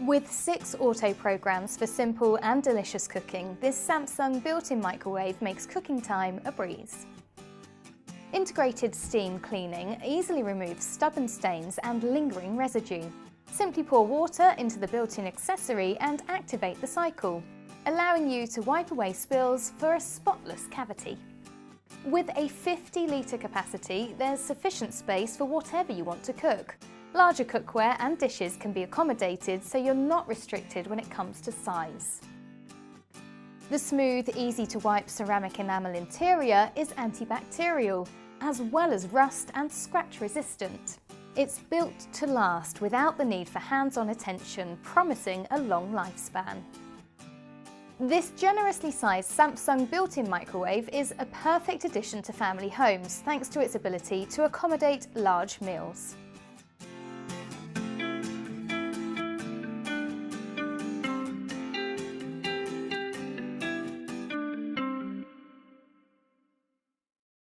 With 6 auto programs for simple and delicious cooking, this Samsung built-in microwave makes cooking time a breeze. Integrated steam cleaning easily removes stubborn stains and lingering residue. Simply pour water into the built-in accessory and activate the cycle, allowing you to wipe away spills for a spotless cavity. With a 50-litre capacity, there's sufficient space for whatever you want to cook. Larger cookware and dishes can be accommodated, so you're not restricted when it comes to size. The smooth, easy-to-wipe ceramic enamel interior is antibacterial, as well as rust and scratch resistant. It's built to last without the need for hands-on attention, promising a long lifespan. This generously sized Samsung built-in microwave is a perfect addition to family homes thanks to its ability to accommodate large meals.